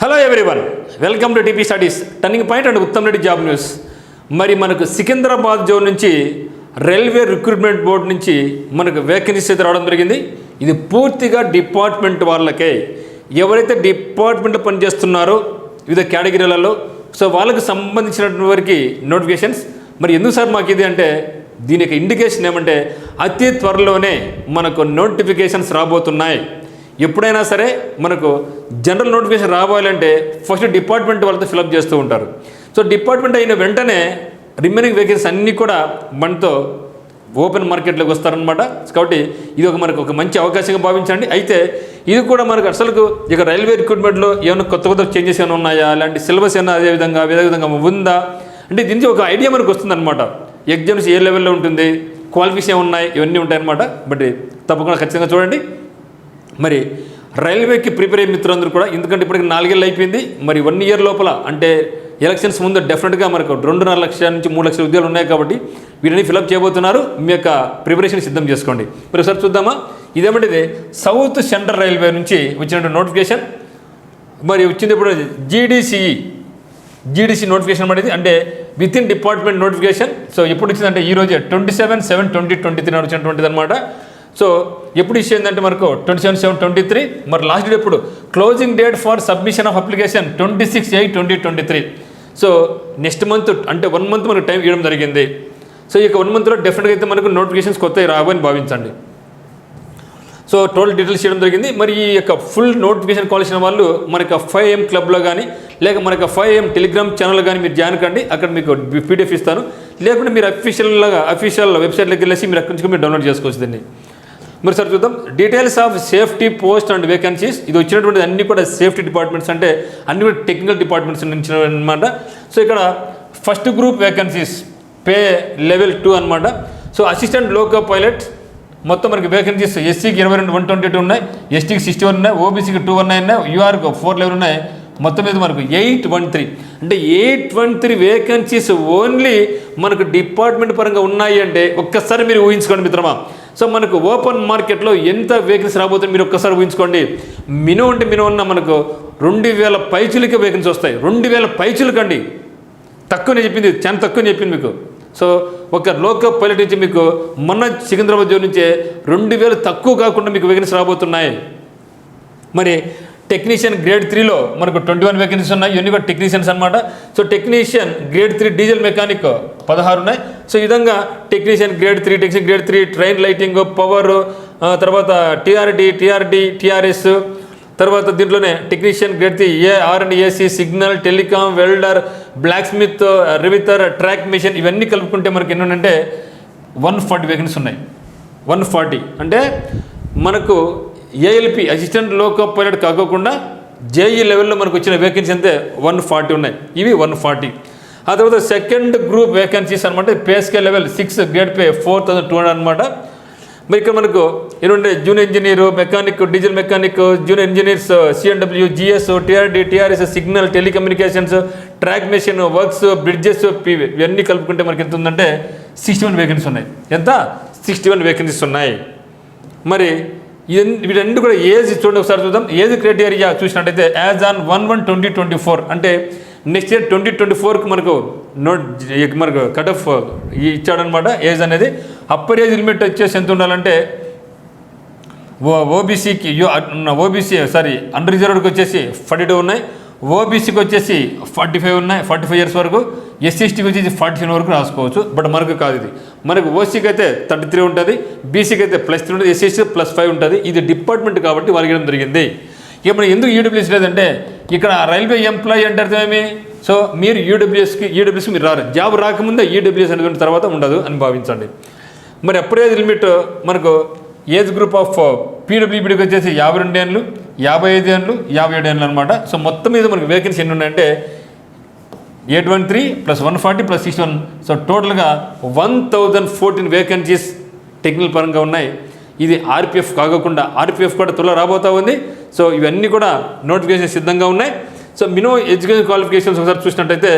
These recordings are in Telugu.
Hello everyone, welcome to TP studies turning point and Uttam Reddy job news. మరి మనకు సికింద్రాబాద్ జోన్ నుంచి రైల్వే రిక్రూట్మెంట్ బోర్డు నుంచి మనకు వేకెన్సీస్ అయితే రావడం జరిగింది. ఇది పూర్తిగా డిపార్ట్మెంట్ వాళ్ళకే, ఎవరైతే డిపార్ట్మెంట్లో పనిచేస్తున్నారో వివిధ కేటగిరీలలో సో వాళ్ళకు సంబంధించినటువంటి వారికి నోటిఫికేషన్స్. మరి ఎందుకు సార్ మాకు ఇది అంటే దీని యొక్క ఇండికేషన్ ఏమంటే అతి త్వరలోనే మనకు నోటిఫికేషన్స్ రాబోతున్నాయి. ఎప్పుడైనా సరే మనకు జనరల్ నోటిఫికేషన్ రావాలంటే ఫస్ట్ డిపార్ట్మెంట్ వాళ్ళతో ఫిలప్ చేస్తూ ఉంటారు. సో డిపార్ట్మెంట్ అయిన వెంటనే రిమైనింగ్ వేకెన్సీస్ అన్నీ కూడా మనతో ఓపెన్ మార్కెట్లోకి వస్తారనమాట. కాబట్టి ఇది మనకు ఒక మంచి అవకాశంగా భావించండి. అయితే ఇది కూడా మనకు అసలు ఇక రైల్వే రిక్రూట్మెంట్లో ఏమైనా కొత్త చేంజెస్ ఏమైనా ఉన్నాయా, అలాంటి సిలబస్ ఏమైనా అదే విధంగా ఉందా అంటే దీనికి ఒక ఐడియా మనకు వస్తుందన్నమాట. ఎగ్జామ్స్ ఏ లెవెల్లో ఉంటుంది, క్వాలిఫికేషన్ ఏమున్నాయి, ఇవన్నీ ఉంటాయన్నమాట. బట్ తప్పకుండా ఖచ్చితంగా చూడండి. మరి రైల్వేకి ప్రిపేర్ అయ్యే మిత్రులందరూ కూడా, ఎందుకంటే ఇప్పటికి 4 ఏళ్ళు అయిపోయింది. మరి 1 ఇయర్ లోపల అంటే ఎలక్షన్స్ ముందు డెఫినెట్గా మనకు 2.5 లక్షల నుంచి 3 లక్షల ఉద్యోగాలు ఉన్నాయి. కాబట్టి వీటిని ఫిలప్ చేయబోతున్నారు. మీ యొక్క ప్రిపరేషన్ సిద్ధం చేసుకోండి. మరి ఒకసారి చూద్దామా. ఇదేమంటే సౌత్ సెంట్రల్ రైల్వే నుంచి వచ్చినటువంటి నోటిఫికేషన్. మరి వచ్చింది ఇప్పుడు జీడీసీ నోటిఫికేషన్ అనేది, అంటే with in department notification. So ఎప్పుడు వచ్చిందంటే ఈరోజు 27/7/2023 వచ్చినటువంటిది అనమాట. సో ఎప్పుడు ఇష్యూ ఏంటంటే మనకు 27/7/23. మరి లాస్ట్ డేట్ ఎప్పుడు, closing date for submission of application 26/8/2023. So next month అంటే 1 మంత్ మనకు టైం ఇవ్వడం జరిగింది. సో ఈ యొక్క 1 మంత్లో డెఫినెట్గా అయితే మనకు నోటిఫికేషన్స్ కొత్తవి రావని భావించండి. సో టోటల్ డీటెయిల్స్ చేయడం జరిగింది. మరి ఈ యొక్క ఫుల్ నోటిఫికేషన్ కావాల్సిన వాళ్ళు మనకు 5am క్లబ్లో కానీ లేక మనకు 5am టెలిగ్రామ్ ఛానల్ కానీ మీరు జాయిన్ కండి. అక్కడ మీకు పీడిఎఫ్ ఇస్తాను. లేకుంటే మీరు అఫీషియల్ వెబ్సైట్లోకి వెళ్ళేసి మీరు అక్కడి నుంచి మీరు డౌన్లోడ్ చేసుకోవచ్చు దీన్ని. మరి సార్ చూద్దాం details of safety post and vacancies. ఇది వచ్చినటువంటి అన్ని కూడా సేఫ్టీ డిపార్ట్మెంట్స్, అంటే అన్ని కూడా టెక్నికల్ డిపార్ట్మెంట్స్ నుంచి అనమాట. సో ఇక్కడ first group vacancies pay level 2 అనమాట. సో అసిస్టెంట్ లోకో పైలట్ మొత్తం మనకి వేకెన్సీస్ ఎస్సీకి 122 ఉన్నాయి, ఎస్టీకి 61 ఉన్నాయి, ఓబీసీకి 219 ఉన్నాయి, యూఆర్కి 4 లెవెల్ ఉన్నాయి. మొత్తం మీద మనకు 813 అంటే 813 వేకెన్సీస్ ఓన్లీ మనకు డిపార్ట్మెంట్ పరంగా ఉన్నాయి అంటే ఒక్కసారి మీరు ఊహించుకోండి మిత్రమా. సో మనకు ఓపెన్ మార్కెట్లో ఎంత వేకెన్సీ రాబోతుంది మీరు ఒక్కసారి ఊహించుకోండి. మినిమం అంటే మినిమం ఉన్న మనకు 2000 పైచులకే వేకెన్సీ వస్తాయి. 2000 పైచులకి అండి. తక్కువ నేను చెప్పింది, చాలా తక్కువ చెప్పింది మీకు. సో ఒక లోకల్ పైలట్ నుంచి మీకు మొన్న సికింద్రాబాద్ జోన్ నుంచే 2000 తక్కువ కాకుండా మీకు వేకెన్సీ రాబోతున్నాయి. మరి టెక్నీషియన్ గ్రేడ్ 3లో మనకు 21 వేకెన్సీస్ ఉన్నాయి. ఇవన్నీ కూడా టెక్నీషియన్స్ అనమాట. So technician grade 3 diesel mechanic 16 ఉన్నాయి. సో ఈ విధంగా technician grade 3 train lighting, power, తర్వాత టీఆర్ఎస్, తర్వాత దీంట్లోనే technician grade 3 AR&AC, signal, telecom, welder, blacksmith, riveter, track machine, ఇవన్నీ కలుపుకుంటే మనకి ఎన్నంటే 140 వేకెన్సీస్ ఉన్నాయి. 140 అంటే మనకు ALP అసిస్టెంట్ లోకో పైలట్ కాకోకుండా జేఈ లెవెల్లో మనకు వచ్చిన వేకెన్సీ అంతే 140 ఉన్నాయి. ఇవి 140. ఆ తర్వాత సెకండ్ గ్రూప్ వేకెన్సీస్ అనమాట. Pay scale level 6, grade pay 4200 అనమాట. మరి ఇక్కడ మనకు ఏంటంటే junior engineer, mechanic, diesel mechanic, junior engineers, CNW, GS, TRS, signal, telecommunications, track machine, works, bridges, PV ఇవన్నీ కలుపుకుంటే మనకి ఎంత ఉందంటే 61 వేకెన్సీస్ ఉన్నాయి. ఎంత? 61 వేకెన్సీస్ ఉన్నాయి. మరి వీటన్ని కూడా ఏజ్ చూడండి ఒకసారి చూద్దాం. ఏజ్ క్రైటీరియా చూసినట్టయితే యాజ్ ఆన్ 1/1/2024 అంటే నెక్స్ట్ ఇయర్ 2024కి మనకు కట్ ఆఫ్ ఇచ్చాడనమాట. ఏజ్ అనేది అప్పర్ ఏజ్ లిమిట్ వచ్చేసి ఎంత ఉండాలంటే అండర్ రిజర్వ్డ్కి వచ్చేసి 42 ఉన్నాయి, ఓబీసీకి వచ్చేసి 45 ఉన్నాయి, 45 ఇయర్స్ వరకు, SC/STకి వచ్చేసి 47 వరకు రాసుకోవచ్చు. బట్ మనకు కాదు ఇది. మనకు ఓసీకి అయితే 33 ఉంటుంది, బీసీకి అయితే +3 ఉంటుంది, SC/ST +5 ఉంటుంది. ఇది డిపార్ట్మెంట్ కాబట్టి వాళ్ళకి ఇవ్వడం జరిగింది. ఇక మనం ఎందుకు ఈడబ్ల్యూఎస్ లేదంటే ఇక్కడ రైల్వే ఎంప్లాయీ అంటే అర్థమేమి. సో మీరు ఈడబ్ల్యూఎస్కి మీరు రారు. జాబ్ రాకముందే ఈడబ్ల్యూఎస్ అనేటువంటి తర్వాత ఉండదు అని భావించండి. మరి అప్పుడే లిమిట్ మనకు ఏజ్ గ్రూప్ ఆఫ్ PWBడికి వచ్చేసి 52 ఏళ్ళు, 55 ఏళ్ళు, 57 ఏళ్ళు అనమాట. సో మొత్తం మీద మనకు వేకెన్సీ ఎన్ని ఉన్నాయంటే 813 + 140 + 61. సో టోటల్గా 1014 వేకెన్సీస్ టెక్నికల్ పరంగా ఉన్నాయి. ఇది RPF కాకుండా RPF కూడా త్వరలో రాబోతూ ఉంది. సో ఇవన్నీ కూడా నోటిఫికేషన్ సిద్ధంగా ఉన్నాయి. సో మినిమం ఎడ్యుకేషన్ క్వాలిఫికేషన్స్ ఒకసారి చూసినట్టయితే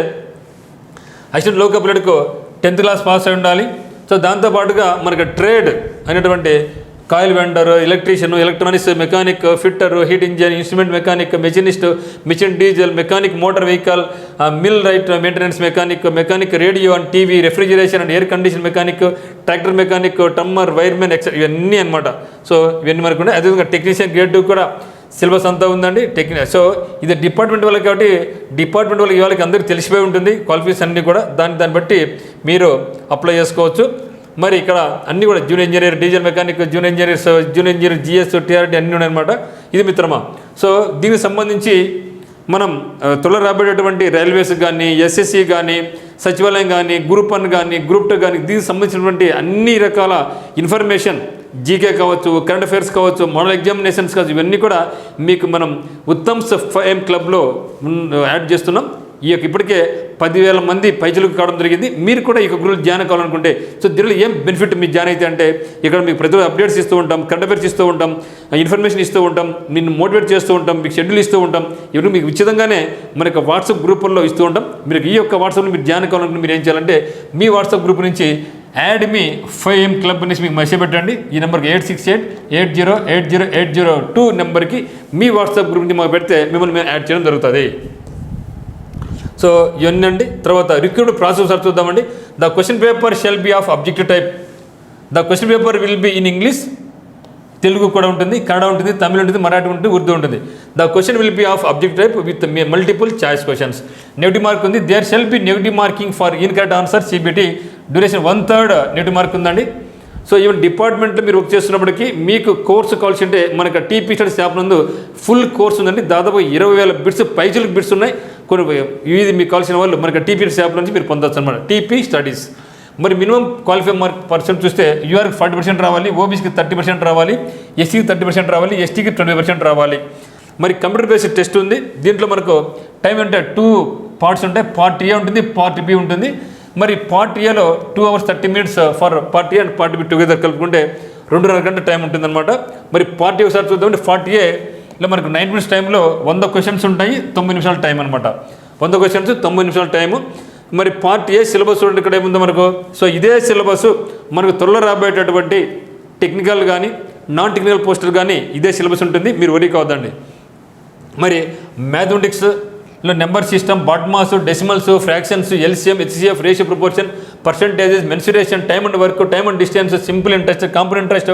అసిస్టెంట్ లోకో పైలట్కు 10th క్లాస్ పాస్ అయి ఉండాలి. సో దాంతోపాటుగా మనకు ట్రేడ్ అనేటువంటి coil winder, electrician, electronics, mechanic, fitter, heat engine, instrument mechanic, machinist, machine diesel, mechanic motor vehicle, millwright maintenance mechanic radio and TV, refrigeration and air condition mechanic, tractor mechanic, turner, wireman ఇవన్నీ అనమాట. సో ఇవన్నీ మనకు ఉన్నాయి. అదేవిధంగా టెక్నీషియన్ గ్రేడ్ 2 కూడా సిలబస్ అంతా ఉందండి. సో ఇది డిపార్ట్మెంట్ వాళ్ళకి కాబట్టి డిపార్ట్మెంట్ వాళ్ళకి వాళ్ళకి అందరికీ తెలిసిపోయి ఉంటుంది క్వాలిఫికేషన్ అన్నీ కూడా. దాన్ని బట్టి మీరు అప్లై చేసుకోవచ్చు. మరి ఇక్కడ అన్నీ కూడా junior engineer, diesel mechanic, junior engineer GS, TRD అన్నీ ఉన్నాయన్నమాట. ఇది మిత్రమా. సో దీనికి సంబంధించి మనం త్వరలో రాబోయేటటువంటి రైల్వేస్ కానీ, ఎస్ఎస్సి కానీ, సచివాలయం కానీ, గ్రూప్ 1 కానీ, గ్రూప్ 2 కానీ, దీనికి సంబంధించినటువంటి అన్ని రకాల ఇన్ఫర్మేషన్, జీకే కావచ్చు, కరెంట్ అఫైర్స్ కావచ్చు, మోడల్ ఎగ్జామినేషన్స్ కావచ్చు, ఇవన్నీ కూడా మీకు మనం ఉత్తమ్స్ 5am క్లబ్లో యాడ్ చేస్తున్నాం. ఈ యొక్క ఇప్పటికే 10,000 మంది పైచలకు కావడం జరిగింది. మీరు కూడా ఈ గ్రూప్ జాయిన్ కావాలనుకుంటే సో దీనిలో ఏం బెనిఫిట్ మీరు జాయిన్ అయితే అంటే ఇక్కడ మీకు ప్రతి అప్డేట్స్ ఇస్తూ ఉంటాం, కరెంట్ అఫైర్స్ ఇస్తూ ఉంటాం, ఇన్ఫర్మేషన్ ఇస్తూ ఉంటాం, నిన్ను మోటివేట్ చేస్తూ ఉంటాం, మీకు షెడ్యూల్ ఇస్తూ ఉంటాం. ఇవన్నీ మీకు ఉచితంగానే మన యొక్క వాట్సాప్ గ్రూపుల్లో ఇస్తూ ఉంటాం. మీరు ఈ యొక్క వాట్సాప్లో మీరు జాయిన్ కావాలనుకుంటే మీరు ఏం చేయాలంటే మీ వాట్సాప్ గ్రూప్ నుంచి యాడ్ మీ 5am క్లబ్ అనేసి మీకు మెసేజ్ పెట్టండి. ఈ నెంబర్కి 8688080802 నెంబర్కి మీ వాట్సాప్ గ్రూప్ నుంచి మాకు పెడితే మిమ్మల్ని మేము యాడ్ చేయడం జరుగుతుంది. సో ఇవన్నీ అండి. తర్వాత రిక్రూట్మెంట్ ప్రాసెస్ సార్ చూద్దామండి. The question paper shall be of objective type. The question paper will be in English, Telugu కూడా ఉంటుంది, కన్నడ ఉంటుంది, తమిళ ఉంటుంది, మరాఠీ ఉంటుంది, ఉర్దూ ఉంటుంది. The question will be of objective type with multiple choice questions. Negative mark ఉంది. There shall be negative marking for incorrect answer CBT. Duration 1/3 negative mark ఉందండి. సో ఈవెన్ డిపార్ట్మెంట్లో మీరు వర్క్ చేస్తున్నప్పటికీ మీకు కోర్సు కావాల్సి అంటే మనకు టీపీ స్టడీస్ యాప్ నందు ఫుల్ కోర్స్ ఉందండి. దాదాపు 20,000 బిట్స్, పైచులకు బిట్స్ ఉన్నాయి. కొన్ని ఇది మీకు కావాల్సిన వాళ్ళు మనకి టీపీ యాప్ నుంచి మీరు పొందవచ్చు అనమాట. TP studies. మరి మినిమం క్వాలిఫై మార్క్ పర్సెంట్ చూస్తే యూఆర్కి 40% రావాలి, ఓబీసీకి 30% రావాలి, ఎస్సీకి 30% రావాలి, ఎస్టీకి 20% రావాలి. మరి కంప్యూటర్ బేస్డ్ టెస్ట్ ఉంది. దీంట్లో మనకు టైం అంటే 2 పార్ట్స్ ఉంటాయి. పార్ట్ ఏ ఉంటుంది, పార్ట్ బి ఉంటుంది. మరి పార్ట్ ఏలో 2 hours 30 minutes for part A and part B together కలుపుకుంటే 2.5 గంటల టైం ఉంటుందన్నమాట. మరి పార్ట్ ఏ ఒకసారి చూద్దామంటే పార్ట్ ఏలో మనకు 9 minutes టైంలో 100 questions ఉంటాయి, 9 నిమిషాల టైం అనమాట. 100 questions 9 నిమిషాల టైము. మరి పార్ట్ ఏ సిలబస్ చూడండి ఇక్కడ ఏముందో మనకు. సో ఇదే సిలబస్ మనకు త్వరలో రాబోయేటటువంటి టెక్నికల్ కానీ నాన్ టెక్నికల్ పోస్టులు కానీ ఇదే సిలబస్ ఉంటుంది, మీరు వరీ కావద్దండి. మరి మ్యాథమెటిక్స్లో number system, BODMAS, decimals, fractions, LCM, HCF, ratio proportion, percentages, mensuration, time and work, time and distance, simple interest, compound interest,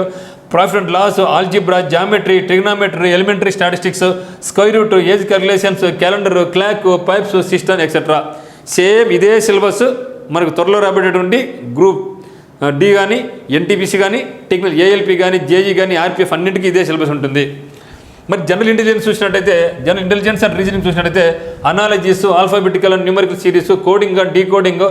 profit and loss, algebra, geometry, trigonometry, elementary statistics, square root, age calculations, calendar, clock, pipes, system etcetera. Same ఇదే సిలబస్ మనకు త్వరలో రాబోయేటటువంటి గ్రూప్ డి కానీ, ఎన్టీపీసీ కానీ, టెక్నికల్ ఏఎల్పీ కానీ, జేఈ కానీ, ఆర్పిఎఫ్ అన్నింటికీ ఇదే సిలబస్ ఉంటుంది. మరి జనరల్ ఇంటెలిజెన్స్ చూసినట్టయితే, జనరల్ ఇంటెలిజెన్స్ అండ్ రీజనింగ్ చూసినట్టయితే analogies, alphabetical and numerical series, coding and decoding,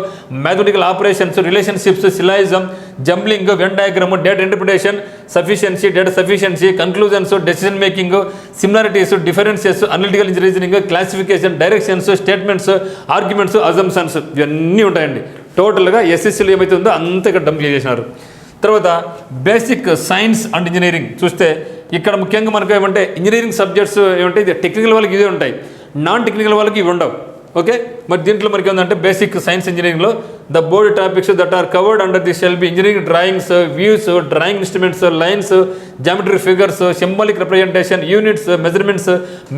mathematical operations, relationships, syllogism, jumbling, Venn diagram, data interpretation, sufficiency, data sufficiency, conclusions, decision making, similarities, differences, analytical reasoning, classification, directions, statements, arguments, assumptions ఇవన్నీ ఉంటాయండి. టోటల్గా ఎస్ఎస్సీలో ఏమైతే ఉందో అంతా ఇక్కడ డంప్ చేసేసినారు. తర్వాత బేసిక్ సైన్స్ అండ్ ఇంజనీరింగ్ చూస్తే ఇక్కడ ముఖ్యంగా మనకు ఏమంటే ఇంజనీరింగ్ సబ్జెక్ట్స్ ఏమంటే ఇది టెక్నికల్ వాళ్ళకి ఇవే ఉంటాయి, నాన్ టెక్నికల్ వాళ్ళకి ఇవి ఉండవు. ఓకే, మరి దీంట్లో మనకి ఏంటంటే బేసిక్ సైన్స్ ఇంజనీరింగ్లో the board topics that are covered under the shall be engineering drawings, views, drawing instruments, lines, geometric figures, symbolic representation, units, measurements,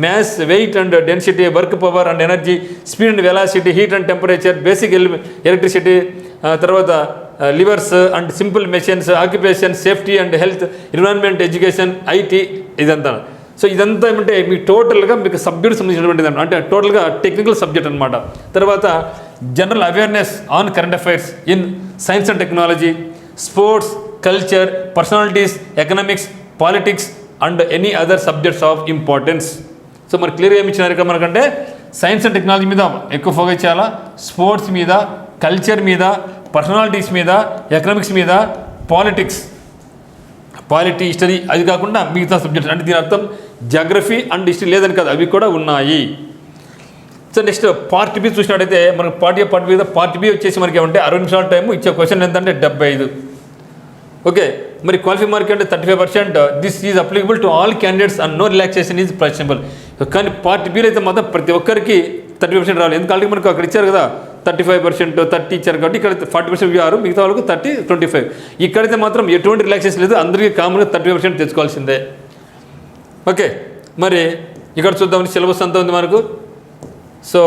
mass, weight and density, work power and energy, speed and velocity, heat and temperature, basic electricity, తర్వాత levers and simple machines, occupation, safety and health, environment, education, IT ఇదంతా. సో ఇదంతా ఏమంటే మీకు టోటల్గా మీకు సబ్జెక్ట్ సంబంధించినటువంటిది అంటే టోటల్గా టెక్నికల్ సబ్జెక్ట్ అనమాట. తర్వాత general awareness on current affairs in science and technology, sports, culture, personalities, economics, politics and any other subjects of importance. So మరి క్లియర్గా ఏమి ఇచ్చినారు ఇక్కడ మనకంటే సైన్స్ అండ్ టెక్నాలజీ మీద ఎక్కువ ఫోకస్ చేయాలా, స్పోర్ట్స్ మీద, కల్చర్ మీద, పర్సనాలిటీస్ మీద, ఎకనామిక్స్ మీద, పాలిటీ, హిస్టరీ, అది కాకుండా మిగతా సబ్జెక్ట్స్ అంటే దీని అర్థం జాగ్రఫీ అండ్ హిస్టరీ లేదని కాదు, అవి కూడా ఉన్నాయి. సో నెక్స్ట్ పార్ట్ బి చూసినట్టయితే మనకు పార్ట్ బి వచ్చేసి మనకి ఏమంటే 60 నిమిషాల టైము, ఇచ్చే క్వశ్చన్ ఎంతంటే 75. ఓకే, మరి క్వాలిఫై మార్క్ అంటే 35%. This is applicable to all candidates and no relaxation is possible. కానీ పార్ట్ బిలో అయితే మాత్రం ప్రతి ఒక్కరికి 30% రావాలి. ఎందుకంటే మనకు అక్కడ ఇచ్చారు కదా 35%, 30 ఇచ్చారు కాబట్టి ఇక్కడ 40% ఇవ్వరు, మిగతా వాళ్ళకు 30, 25. ఇక్కడైతే మాత్రం ఎటువంటి రిలాక్సేషన్ లేదు, అందరికీ కామన్గా 30% తెచ్చుకోవాల్సిందే. ఓకే, మరి ఇక్కడ చూద్దామని సిలబస్ అంతా ఉంది మనకు. సో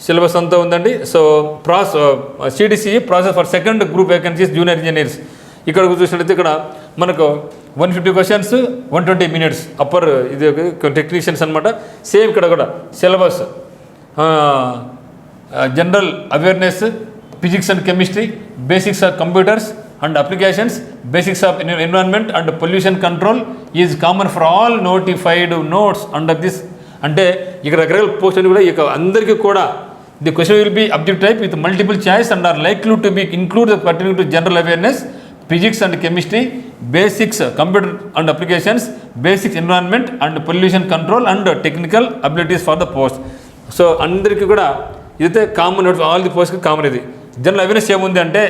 సిలబస్ అంతా ఉందండి. So CDCE process for second group vacancies junior engineers. ఇక్కడ చూసినట్టయితే ఇక్కడ మనకు 150 క్వశ్చన్స్ 120 minutes అప్పర్ ఇది టెక్నీషియన్స్ అనమాట. సేమ్ ఇక్కడ కూడా syllabus general awareness, physics and chemistry, basics of computers and applications, basics of environment and pollution control is common for all notified notes under this. అంటే ఇక్కడ రకరకాల పోస్ట్ అని కూడా ఇక అందరికీ కూడా the question will be object type with multiple choice and are likely to be include pertaining to general awareness, physics and chemistry, basics computer and applications, basics environment and pollution control and technical abilities for the post. So అందరికీ కూడా ఇదైతే కామన్ నోట్స్, ఆల్ ది పోస్ట్కి కామన్. ఇది జనరల్ అవేర్నెస్ ఏముంది అంటే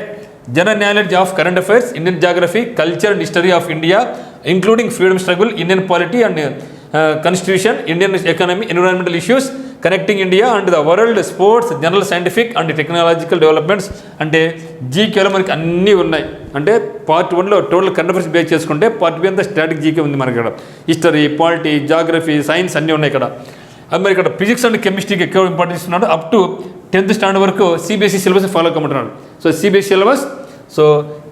general knowledge of current affairs, Indian geography, culture and history of India including freedom struggle, Indian polity and constitution, Indian economy, environmental issues, connecting India and the world, sports, general scientific and technological developments. అంటే జీకేలో మనకి అన్నీ ఉన్నాయి. అంటే పార్ట్ 1లో టోటల్ కరెంట్ అఫైర్స్ బేస్ చేసుకుంటే పార్ట్ 2 అంతా స్టాటిక్ జీకే ఉంది మనకి. ఇక్కడ హిస్టరీ, పాలిటీ, జాగ్రఫీ, సైన్స్ అన్నీ ఉన్నాయి ఇక్కడ. అది మరి ఇక్కడ ఫిజిక్స్ అండ్ కెమిస్ట్రీకి ఎక్కువ ఇంపార్టెన్స్ ఇస్తున్నాడు. అప్ టు 10th స్టాండర్డ్ వరకు సిబిఎస్ఈ సిలబస్ ఫాలో కమ్మంటున్నాడు. సో సిబిఎస్ఈ సిలబస్, సో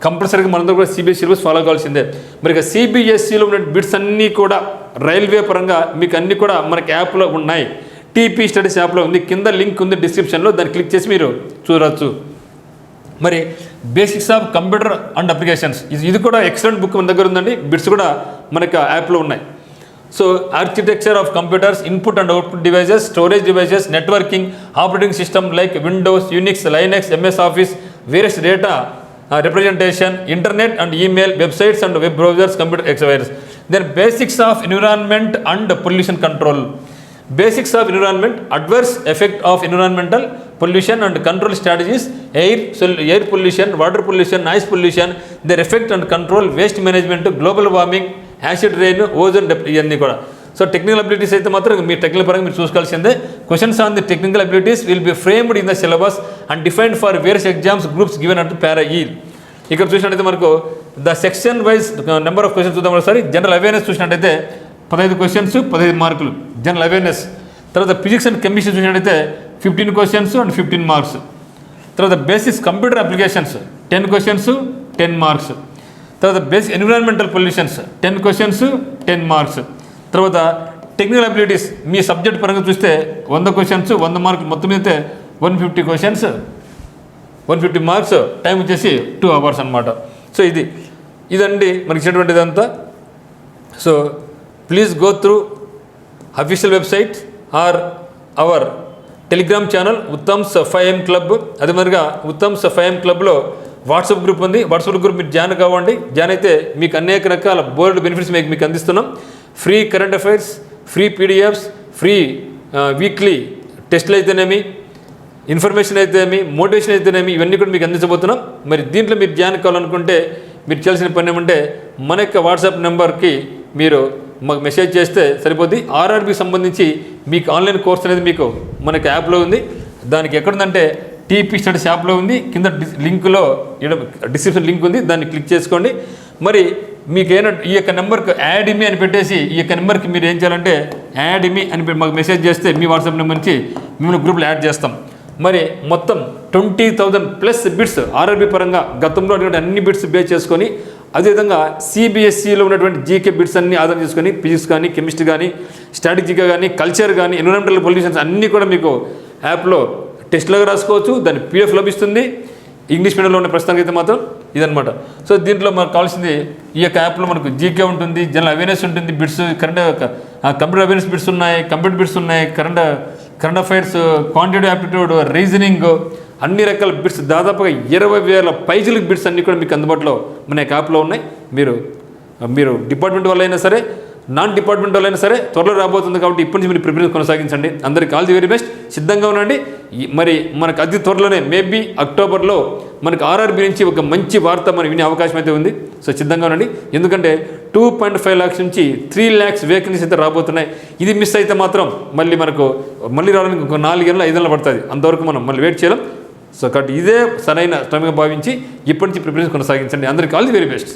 కంపల్సరీగా మనందరూ కూడా సిబిఎస్ఈ సిలబస్ ఫాలో కావాల్సిందే. మరి ఇక సిబిఎస్ఈలో ఉన్న బిట్స్ అన్నీ కూడా రైల్వే పరంగా మీకు అన్నీ కూడా మనకి యాప్లో ఉన్నాయి. టీపీ స్టడీస్ యాప్లో ఉంది, కింద లింక్ ఉంది డిస్క్రిప్షన్లో, దాన్ని క్లిక్ చేసి మీరు చూడవచ్చు. మరి basics of computer and applications ఇది కూడా ఎక్సలెంట్ బుక్ మన దగ్గర ఉందండి. బిట్స్ కూడా మనకి యాప్లో ఉన్నాయి. So architecture of computers, input and output devices, storage devices, networking, operating system like Windows, Unix, Linux, MS Office, various data representation, internet and email, websites and web browsers, computer viruses. Then basics of environment and pollution control, basics of environment, adverse effect of environmental pollution and control strategies, air pollution, water pollution, noise pollution, their effect and control, waste management, global warming, acid rain, ozone depth, ఇవన్నీ కూడా. సో టెక్నికల్ అబిలిటీస్ అయితే మాత్రం మీ టెక్నికల్ పరంగా మీరు చూసుకోవాల్సిందే. Questions on the technical abilities will be framed in the syllabus and defined for various exams groups given at para E. ఇక్కడ చూసినట్టయితే మనకు the section wise number of questions చూద్దాం ఒకసారి. జనరల్ అవేర్నెస్ చూసినట్టయితే 15 క్వశ్చన్స్ 15 మార్కులు జనరల్ అవేర్నెస్. తర్వాత ఫిజిక్స్ అండ్ కెమిస్ట్రీ చూసినట్టయితే 15 క్వశ్చన్స్ అండ్ 15 మార్క్స్. తర్వాత basics computer applications 10 questions 10 marks. తర్వాత basic environmental pollutions 10 questions 10 marks. తర్వాత టెక్నికల్ అబిలిటీస్ మీ సబ్జెక్ట్ పరంగా చూస్తే 100 క్వశ్చన్స్ 100 మార్కులు, మొత్తం అయితే 150 క్వశ్చన్స్ 150 మార్క్స్, టైం వచ్చేసి 2 hours అనమాట. సో ఇదండి మనకి ఇచ్చినటువంటిదంతా. So please go through official website or our Telegram channel Uttam's 5am club. అదే మరిగా ఉత్తమ్స్ 5am క్లబ్లో వాట్సాప్ గ్రూప్ ఉంది. వాట్సాప్ గ్రూప్ మీరు జాయిన్ కావండి. జాయిన్ అయితే మీకు అనేక రకాల బోర్డు బెనిఫిట్స్ మీకు అందిస్తున్నాం. Free current affairs, free PDFs, free weekly టెస్ట్లు అయితేనేమి, ఇన్ఫర్మేషన్ అయితేనేమి, మోటివేషన్ అయితేనేమి, ఇవన్నీ కూడా మీకు అందించబోతున్నాం. మరి దీంట్లో మీరు జాయిన్ కావాలనుకుంటే మీరు చేయాల్సిన పని ఏమంటే మన యొక్క వాట్సాప్ నెంబర్కి మీరు మాకు మెసేజ్ చేస్తే సరిపోద్ది. ఆర్ఆర్బికి సంబంధించి మీకు ఆన్లైన్ కోర్స్ అనేది మీకు మనకి యాప్లో ఉంది. దానికి ఎక్కడుందంటే టీపీ స్టడీస్ యాప్లో ఉంది. కింద లింకులో డిస్క్రిప్షన్ లింక్ ఉంది, దాన్ని క్లిక్ చేసుకోండి. మరి మీకు ఈ యొక్క నెంబర్కి యాడ్ ఇమి అని పెట్టేసి ఈ యొక్క నెంబర్కి మీరు ఏం చేయాలంటే యాడ్ ఇమి అని మాకు మెసేజ్ చేస్తే మీ వాట్సాప్ నెంబర్ నుంచి మిమ్మల్ని గ్రూప్లో యాడ్ చేస్తాం. మరి మొత్తం 20,000+ బిట్స్ ఆర్ఆర్బి పరంగా గతంలో అటువంటి అన్ని బిట్స్ బేస్ చేసుకొని, అదేవిధంగా సిబిఎస్ఈలో ఉన్నటువంటి జీకే బిట్స్ అన్ని ఆధారం చేసుకొని ఫిజిక్స్ కానీ, కెమిస్ట్రీ కానీ, స్ట్రాటజిక్గా కానీ, కల్చర్ కానీ, ఎన్విరాన్మెంటల్ పొల్యూషన్స్ అన్నీ కూడా మీకు యాప్లో టెస్ట్లాగా రాసుకోవచ్చు. దాని పీడిఎఫ్ లభిస్తుంది. ఇంగ్లీష్ మీడియంలో ఉన్న ప్రస్తుతానికి అయితే మాత్రం ఇదనమాట. సో దీంట్లో మనకు కావాల్సింది ఈ యొక్క యాప్లో మనకు జీకే ఉంటుంది, జనరల్ అవేర్నెస్ ఉంటుంది, బిట్స్ కంప్యూటర్ అవేర్నెస్ బిట్స్ ఉన్నాయి, కంప్యూటర్ బిట్స్ ఉన్నాయి, current affairs, quantitative aptitude, reasoning, అన్ని రకాల బిట్స్ దాదాపుగా 20,000 పైజీల బిట్స్ అన్నీ కూడా మీకు అందుబాటులో మన యొక్క యాప్లో ఉన్నాయి. మీరు డిపార్ట్మెంట్ వల్ల అయినా సరే, నాన్ డిపార్ట్మెంట్ వాళ్ళైనా సరే త్వరలో రాబోతుంది కాబట్టి ఇప్పటి నుంచి మీరు ప్రిపరేషన్ కొనసాగించండి. అందరికి ఆల్ ది వెరీ బెస్ట్. సిద్ధంగా ఉండండి. మరి మనకు అతి త్వరలోనే మేబీ అక్టోబర్లో మనకు ఆర్ఆర్బీ నుంచి ఒక మంచి వార్త మనం వినే అవకాశం అయితే ఉంది. సో సిద్ధంగా ఉండండి. ఎందుకంటే 2.5 lakhs నుంచి 3 lakhs వేకెన్సీస్ అయితే రాబోతున్నాయి. ఇది మిస్ అయితే మాత్రం మళ్ళీ రావడానికి ఒక 4 ఏళ్ళు 5 ఏళ్ళు పడుతుంది. అంతవరకు మనం మళ్ళీ వెయిట్ చేయలేం. సో కాబట్టి ఇదే సరైన సమయంగా భావించి ఇప్పటి నుంచి ప్రిపరేషన్ కొనసాగించండి. అందరికీ ఆల్ ది వెరీ బెస్ట్.